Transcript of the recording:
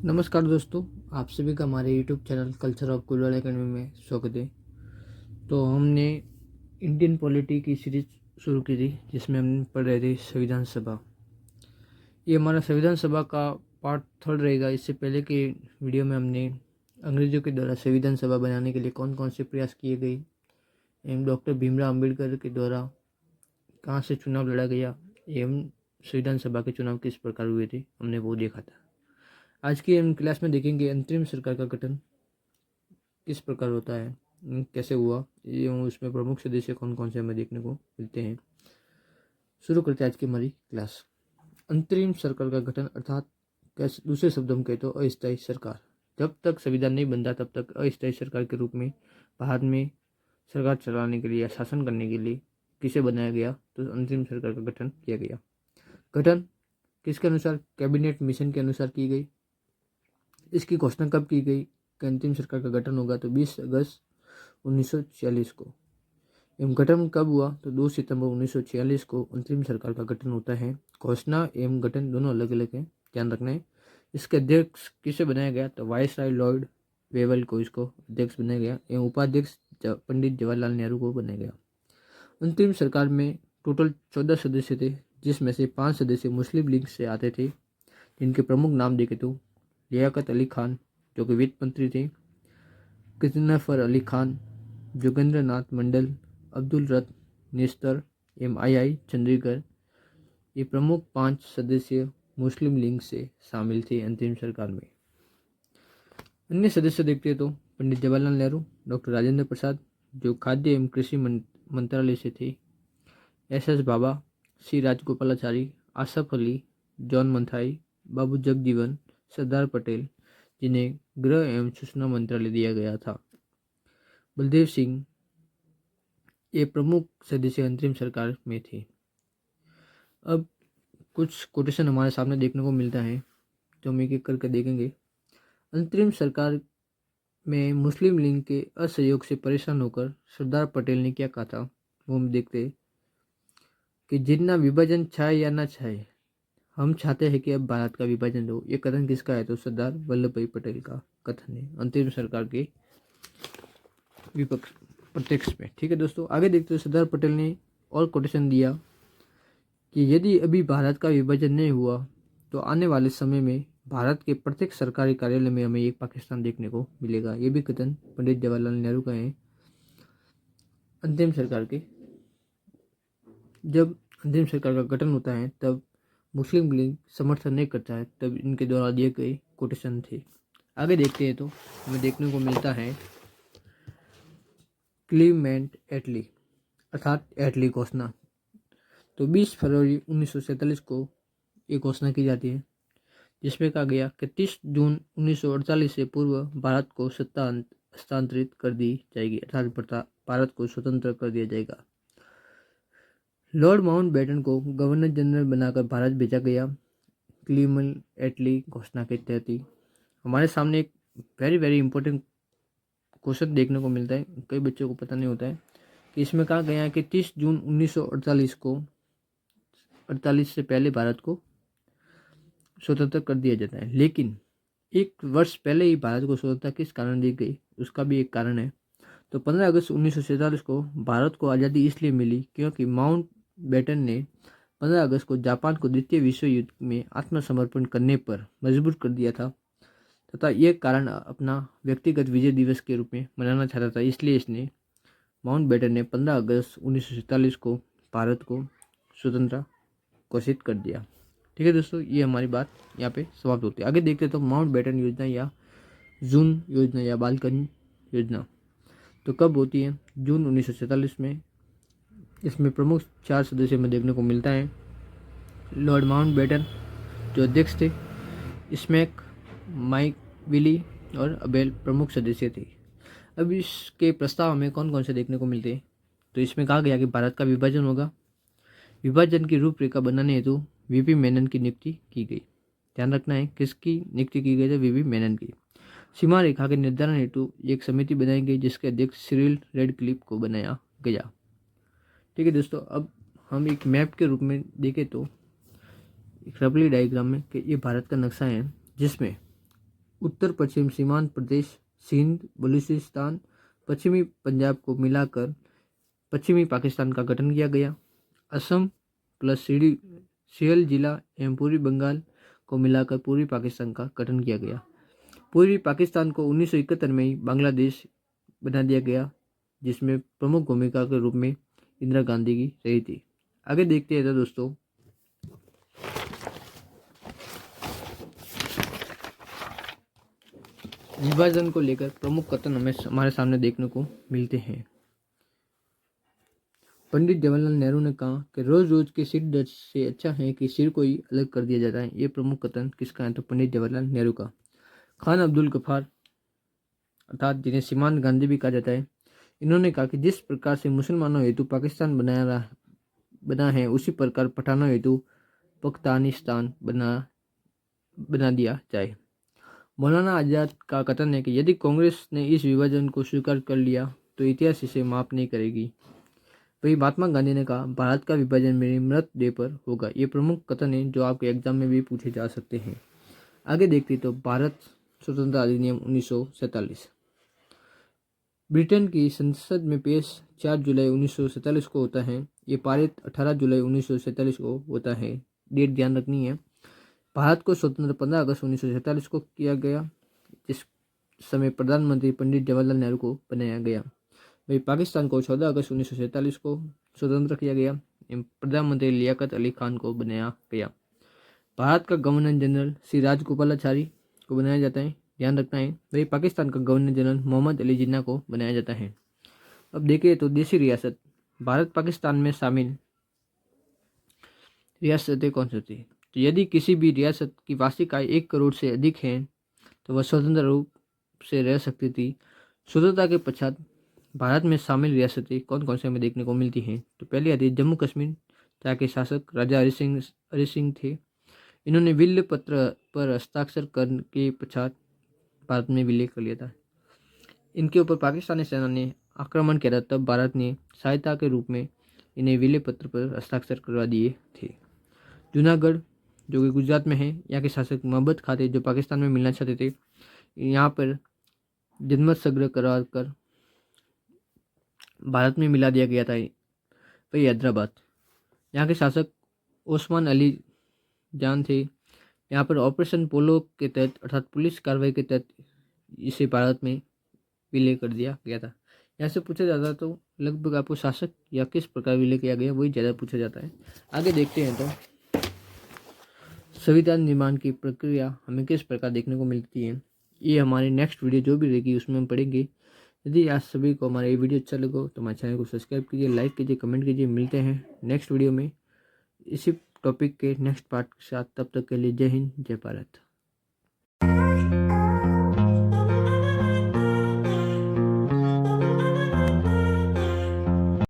नमस्कार दोस्तों, आप सभी का हमारे YouTube channel culture of Kulwada academy में स्वागत है। तो हमने इंडियन पॉलिटी की सीरीज शुरू की थी जिसमें हम पढ़ रहे थे संविधान सभा। ये हमारा संविधान सभा का पार्ट 3 रहेगा। इससे पहले के वीडियो में हमने अंग्रेजों के द्वारा संविधान सभा बनाने के लिए कौन कौन से प्रयास किए गए एवं डॉक्टर भीमराव अम्बेडकर के द्वारा कहाँ से चुनाव लड़ा गया एवं संविधान सभा के चुनाव किस प्रकार हुए थे, हमने वो देखा था। आज की हम क्लास में देखेंगे अंतरिम सरकार का गठन किस प्रकार होता है, कैसे हुआ, एवं उसमें प्रमुख सदस्य कौन कौन से हमें देखने को मिलते हैं। शुरू करते हैं आज की हमारी क्लास। अंतरिम सरकार का गठन अर्थात कैसे, दूसरे शब्दों में कहे तो अस्थायी सरकार। जब तक संविधान नहीं बनता तब तक अस्थायी सरकार के रूप में भारत में सरकार चलाने के लिए या शासन करने के लिए किसे बनाया गया, तो अंतरिम सरकार का गठन किया गया। गठन किसके अनुसार? कैबिनेट मिशन के अनुसार की गई। इसकी घोषणा कब की गई कि अंतिम सरकार का गठन होगा, तो 20 अगस्त 1946 को। एवं गठन कब हुआ, तो 2 सितंबर 1946 को अंतरिम सरकार का गठन होता है। घोषणा एवं गठन दोनों अलग अलग हैं, ध्यान रखना है। इसके अध्यक्ष किसे बनाया गया, तो वायसराय लॉर्ड वेवल को इसको अध्यक्ष बनाया गया एवं उपाध्यक्ष पंडित जवाहरलाल नेहरू को बनाया गया। अंतरिम सरकार में टोटल 14 सदस्य थे, जिसमें से 5 सदस्य मुस्लिम लीग से आते थे, जिनके प्रमुख नाम देखे तो लियाकत अली खान जो कि वित्त मंत्री थे, कितनफर अली खान, जोगेंद्र नाथ मंडल, अब्दुल रत नेस्तर एम आई चंद्रीगढ़। ये प्रमुख 5 सदस्य मुस्लिम लीग से शामिल थे अंतरिम सरकार में। अन्य सदस्य देखते तो पंडित जवाहरलाल नेहरू, डॉक्टर राजेंद्र प्रसाद जो खाद्य एवं कृषि मंत्रालय से थे, एस बाबा, सी राजगोपालाचारी, आसफ अली, जॉन मंथाई, बाबू जगजीवन, सरदार पटेल जिन्हें गृह एवं सूचना मंत्रालय दिया गया था, बलदेव सिंह, ये प्रमुख सदस्य अंतरिम सरकार में थे। अब कुछ कोटेशन हमारे सामने देखने को मिलता है जो हम एक एक करके देखेंगे। अंतरिम सरकार में मुस्लिम लीग के असहयोग से परेशान होकर सरदार पटेल ने क्या कहा था, वो हम देखते कि जितना विभाजन चाहे या ना चाहे, हम चाहते हैं कि अब भारत का विभाजन हो। ये कथन किसका है, तो सरदार वल्लभ भाई पटेल का कथन है अंतरिम सरकार के विपक्ष प्रत्यक्ष में। ठीक है दोस्तों, आगे देखते हैं। सरदार पटेल ने और कोटेशन दिया कि यदि अभी भारत का विभाजन नहीं हुआ तो आने वाले समय में भारत के प्रत्येक सरकारी कार्यालय में हमें एक पाकिस्तान देखने को मिलेगा। ये भी कथन पंडित जवाहरलाल नेहरू का है अंतिम सरकार के। जब अंतिम सरकार का गठन होता है तब मुस्लिम लीग समर्थन नहीं करता है, तब इनके द्वारा दिए गए कोटेशन थे। आगे देखते हैं तो हमें देखने को मिलता है क्लीमेंट एटली अर्थात एटली घोषणा। तो 20 फरवरी 1947 को ये घोषणा की जाती है, जिसमें कहा गया कि 30 जून 1948 से पूर्व भारत को सत्ता हस्तांतरित कर दी जाएगी, अर्थात भारत को स्वतंत्र कर दिया जाएगा। लॉर्ड माउंटबेटन को गवर्नर जनरल बनाकर भारत भेजा गया क्लीमेंट एटली घोषणा के तहत ही। हमारे सामने एक वेरी वेरी इंपॉर्टेंट क्वेश्चन देखने को मिलता है, कई बच्चों को पता नहीं होता है कि इसमें कहा गया है कि 30 जून 1948 को 48 से पहले भारत को स्वतंत्र कर दिया जाता है, लेकिन एक वर्ष पहले ही भारत को स्वतंत्रता किस कारण दी गई, उसका भी एक कारण है। तो 15 अगस्त 1947 को भारत को आज़ादी इसलिए मिली क्योंकि माउंटबेटन ने 15 अगस्त को जापान को द्वितीय विश्व युद्ध में आत्मसमर्पण करने पर मजबूर कर दिया था तथा यह कारण अपना व्यक्तिगत विजय दिवस के रूप में मनाना चाहता था। इसलिए इसने माउंटबेटन ने 15 अगस्त 1947 को भारत को स्वतंत्र घोषित कर दिया। ठीक है दोस्तों, ये हमारी बात यहाँ पे समाप्त होती है। आगे देखते तो माउंटबेटन योजना या जून योजना या बालकन योजना तो कब होती है, जून 1947 में। इसमें प्रमुख 4 सदस्य में देखने को मिलता है। लॉर्ड माउंटबेटन जो अध्यक्ष थे, स्मैक, माइक विली और अबेल प्रमुख सदस्य थे। अब इसके प्रस्ताव में कौन कौन से देखने को मिलते हैं, तो इसमें कहा गया कि भारत का विभाजन होगा। विभाजन की रूपरेखा बनाने हेतु वीपी मेनन की नियुक्ति की गई। ध्यान रखना है किसकी नियुक्ति की गई है, वीपी मेनन की। सीमा रेखा के निर्धारण हेतु एक समिति बनाई गई जिसके अध्यक्ष सिरिल रेडक्लिफ को बनाया गया। ठीक है दोस्तों, अब हम एक मैप के रूप में देखें तो एक रबली डायग्राम में कि ये भारत का नक्शा है, जिसमें उत्तर पश्चिम सीमांत प्रदेश सिंध, बलूचिस्तान, पश्चिमी पंजाब को मिलाकर पश्चिमी पाकिस्तान का गठन किया गया। असम प्लस सियल जिला एवं पूर्वी बंगाल को मिलाकर पूर्वी पाकिस्तान का गठन किया गया। पूर्वी पाकिस्तान को 1971 में ही बांग्लादेश बना दिया गया, जिसमें प्रमुख भूमिका के रूप में इंदिरा गांधी की रही थी। आगे देखते हैं तो दोस्तों, विभाजन को लेकर प्रमुख कथन हमें हमारे सामने देखने को मिलते हैं। पंडित जवाहरलाल नेहरू ने कहा कि रोज रोज के सिर दर्द से अच्छा है कि सिर को ही अलग कर दिया जाता है। ये प्रमुख कथन किसका है? तो पंडित जवाहरलाल नेहरू का। खान अब्दुल गफ्फार अर्थात जिन्हें सीमांत गांधी भी कहा जाता है, इन्होंने कहा कि जिस प्रकार से मुसलमानों हेतु पाकिस्तान बना है उसी प्रकार पठानों हेतु पाकिस्तानिस्तान बना दिया जाए। मौलाना आज़ाद का कथन है कि यदि कांग्रेस ने इस विभाजन को स्वीकार कर लिया तो इतिहास इसे माफ नहीं करेगी। वही महात्मा गांधी ने कहा भारत का विभाजन मेरी मृतदेह पर होगा। ये प्रमुख कथन है जो आपके एग्जाम में भी पूछे जा सकते हैं। आगे देखते तो भारत स्वतंत्रता अधिनियम 1947 ब्रिटेन की संसद में पेश 4 जुलाई 1947 को होता है। ये पारित 18 जुलाई 1947 को होता है। डेट ध्यान रखनी है। भारत को स्वतंत्र 15 अगस्त 1947 को किया गया, जिस समय प्रधानमंत्री पंडित जवाहरलाल नेहरू को बनाया गया। वही पाकिस्तान को 14 अगस्त 1947 को स्वतंत्र किया गया। प्रधानमंत्री लियाकत अली खान को बनाया गया। भारत का गवर्नर जनरल श्री राजगोपालाचारी को बनाया जाता है, ध्यान रखना है। वही पाकिस्तान का गवर्नर जनरल मोहम्मद अली जिन्ना को बनाया जाता है। अब देखिए तो देशी रियासत, भारत पाकिस्तान में शामिल रियासतें कौन सी थी? तो यदि किसी भी रियासत की वार्षिक आय 1 करोड़ से अधिक है तो वह स्वतंत्र रूप से रह सकती थी। स्वतंत्रता के पश्चात भारत में शामिल रियासतें कौन कौन से हमें देखने को मिलती हैं? तो पहले आती है जम्मू कश्मीर, जहाँ के शासक राजा हरि सिंह थे। इन्होंने विल्य पत्र पर हस्ताक्षर करने के पश्चात भारत में विलय कर लिया था। इनके ऊपर पाकिस्तानी सेना ने आक्रमण किया था, तब भारत ने सहायता के रूप में इन्हें विलय पत्र पर हस्ताक्षर करवा दिए थे। जूनागढ़ जो कि गुजरात में है, यहाँ के शासक मोहम्मद खां थे जो पाकिस्तान में मिलना चाहते थे। यहाँ पर जनमत संग्रह करवा कर भारत में मिला दिया गया था। वही हैदराबाद, यहाँ के शासक ओस्मान अली जान थे। यहाँ पर ऑपरेशन पोलो के तहत अर्थात पुलिस कार्रवाई के तहत इसे भारत में विलय कर दिया गया था। यहाँ से पूछा जाता है तो लगभग आपको शासक या किस प्रकार विलय किया गया वही ज़्यादा पूछा जाता है। आगे देखते हैं तो संविधान निर्माण की प्रक्रिया हमें किस प्रकार देखने को मिलती है, ये हमारी नेक्स्ट वीडियो जो भी रहेगी उसमें हम पढ़ेंगे। यदि आप सभी को हमारा ये वीडियो अच्छा लगे तो हमारे चैनल को सब्सक्राइब कीजिए, लाइक कीजिए, कमेंट कीजिए। मिलते हैं नेक्स्ट वीडियो में इसी टॉपिक के नेक्स्ट पार्ट के साथ। तब तक के लिए जय हिंद, जय भारत।